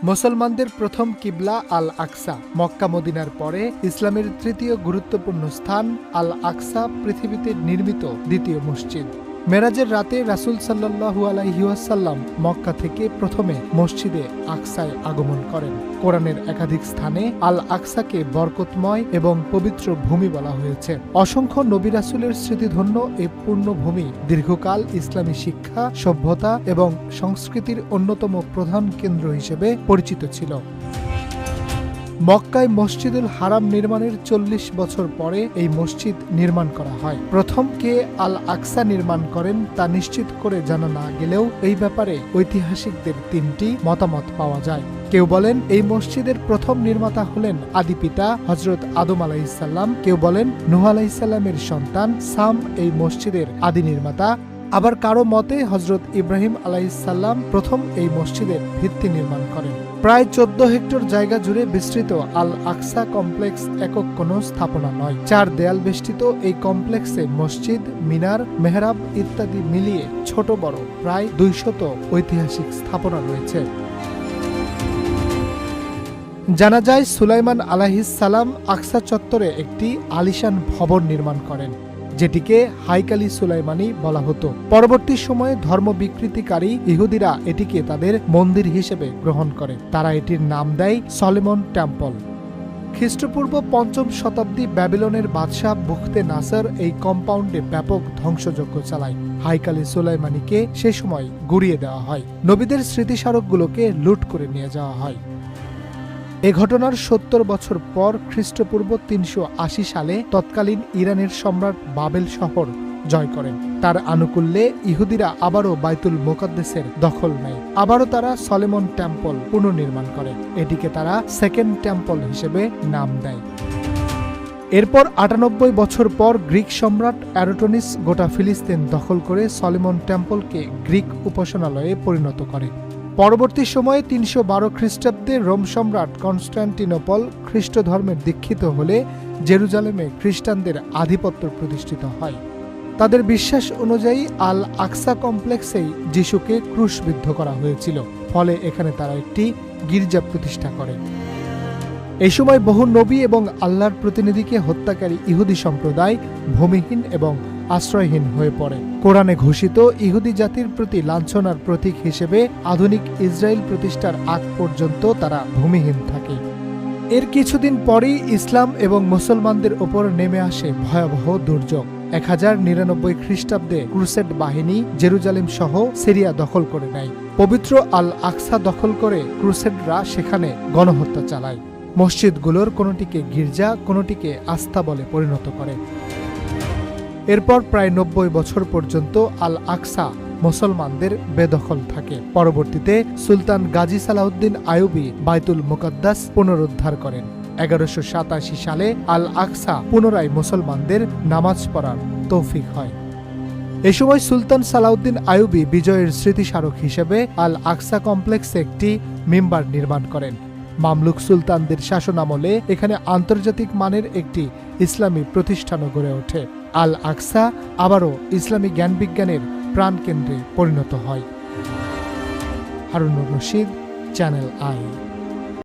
মুসলমানদের প্রথম কিবলা আল আকসা। মক্কা মদিনার পরে ইসলামের তৃতীয় গুরুত্বপূর্ণ স্থান আল আকসা পৃথিবীতে নির্মিত দ্বিতীয় মসজিদ। মেরাজের রাতে রাসূল সাল্লাল্লাহু আলাইহি ওয়াসাল্লাম মক্কা থেকে প্রথমে মসজিদে আকসায় আগমন করেন। কোরআনের একাধিক স্থানে আল আকসাকে বরকতময় এবং পবিত্র ভূমি বলা হয়েছে। অসংখ্য নবী রাসূলের স্মৃতিধন্য এই পূর্ণভূমি দীর্ঘকাল ইসলামী শিক্ষা, সভ্যতা এবং সংস্কৃতির অন্যতম প্রধান কেন্দ্র হিসেবে পরিচিত ছিল। মক্কায় মসজিদুল হারাম নির্মাণের ৪০ বছর পরে এই মসজিদ নির্মাণ করা হয়। প্রথম কে আল আকসা নির্মাণ করেন তা নিশ্চিত করে জানা না গেলেও এই ব্যাপারে ঐতিহাসিকদের তিনটি মতামত পাওয়া যায়। কেউ বলেন এই মসজিদের প্রথম নির্মাতা হলেন আদি পিতা হযরত আদম আলাইহিসসালাম, কেউ বলেন নূহ আলাইহিসসালামের সন্তান সাম এই মসজিদের আদি নির্মাতা, আবার কারো মতে হযরত ইব্রাহিম আলাইহিসসালাম প্রথম এই মসজিদের ভিত্তি নির্মাণ করেন। প্রায় ১৪ হেক্টর জায়গা জুড়ে বিস্তৃত আল আকসা কমপ্লেক্স একক কোনো স্থাপনা নয়। ৪ দেয়াল বেষ্টিত এই কমপ্লেক্সে মসজিদ, মিনার, মেহরাব ইত্যাদি মিলিয়ে ছোট বড় প্রায় ২০০ ঐতিহাসিক স্থাপনা রয়েছে। জানা যায় সুলাইমান আলাইহিসসালাম আকসা চত্বরে একটি আলিশান ভবন নির্মাণ করেন, যেটিকে হাইকালি সুলাইমানি বলা হতো। পরবর্তী সময়ে ধর্ম বিকৃতিকারী ইহুদিরা এটিকে তাদের মন্দির হিসেবে গ্রহণ করে। তারা এটির নাম দেয় সলোমন টেম্পল। খ্রিস্টপূর্ব ৫ম শতাব্দী ব্যাবিলনের বাদশাহ বুখতে নাসর এই কম্পাউন্ডে ব্যাপক ধ্বংসযজ্ঞ চালায়। হাইকালি সুলাইমানিকে সে সময় গুড়িয়ে দেওয়া হয়। নবীদের স্মৃতিস্মারকগুলোকে লুট করে নিয়ে যাওয়া হয়। এ ঘটনার ৭০ বছর পর খ্রিস্টপূর্ব ৩৮০ সালে তৎকালীন ইরানের সম্রাট বাবেল শহর জয় করেন। তার আনুকূল্যে ইহুদিরা আবারও বাইতুল মুকাদ্দাসের দখল নেয়। আবারও তারা সলোমন টেম্পল পুনর্নির্মাণ করে। এটিকে তারা সেকেন্ড টেম্পল হিসেবে নাম দেয়। এরপর ৯৮ বছর পর গ্রিক সম্রাট অ্যারোটনিস গোটা ফিলিস্তিন দখল করে সলোমন টেম্পলকে গ্রিক উপাসনালয়ে পরিণত করে। পরবর্তী সময়ে ৩১২ খ্রিস্টাব্দে রোম সম্রাট কনস্টান্টিনোপল খ্রিস্ট ধর্মের দীক্ষিত হলে জেরুজালেমে খ্রিস্টানদের আধিপত্য প্রতিষ্ঠিত হয়। তাদের বিশ্বাস অনুযায়ী আল আকসা কমপ্লেক্সেই যিশুকে ক্রুশবিদ্ধ করা হয়েছিল, ফলে এখানে তারা একটি গির্জা প্রতিষ্ঠা করে। এই সময় বহু নবী এবং আল্লাহর প্রতিনিধিকে হত্যাকারী ইহুদি সম্প্রদায় ভূমিহীন এবং আশ্রয়হীন হয়ে পড়ে। কোরআনে ঘোষিত ইহুদি জাতির প্রতি লাঞ্ছনার প্রতীক হিসেবে আধুনিক ইসরায়েল প্রতিষ্ঠার আগ পর্যন্ত তারা ভূমিহীন থাকে। এর কিছুদিন পরেই ইসলাম এবং মুসলমানদের ওপর নেমে আসে ভয়াবহ দুর্যোগ। ১০৯৯ খ্রিস্টাব্দে ক্রুসেড বাহিনী জেরুজালেম সহ সিরিয়া দখল করে নেয়। পবিত্র আল আকসা দখল করে ক্রুসেডরা সেখানে গণহত্যা চালায়। মসজিদগুলোর কোনোটিকে গির্জা, কোনোটিকে আস্তাবলে পরিণত করে। এরপর প্রায় ৯০ বছর পর্যন্ত আল আকসা মুসলমানদের বেদখল থাকে। পরবর্তীতে সুলতান গাজী সালাউদ্দিন আইয়ুবী বাইতুল মুকাদ্দাস পুনরুদ্ধার করেন। ১১৮৭ সালে আল আকসা পুনরায় মুসলমানদের নামাজ পড়ার তৌফিক হয়। এ সময় সুলতান সালাউদ্দিন আইয়ুবী বিজয়ের স্মৃতিস্মারক হিসেবে আল আকসা কমপ্লেক্সে একটি মিম্বার নির্মাণ করেন। মামলুক সুলতানদের শাসনামলে এখানে আন্তর্জাতিক মানের একটি ইসলামী প্রতিষ্ঠানও গড়ে ওঠে। আল আকসা আবারও ইসলামী জ্ঞান বিজ্ঞানের প্রাণকেন্দ্রে পরিণত হয়। Harunur Rashid, channel I.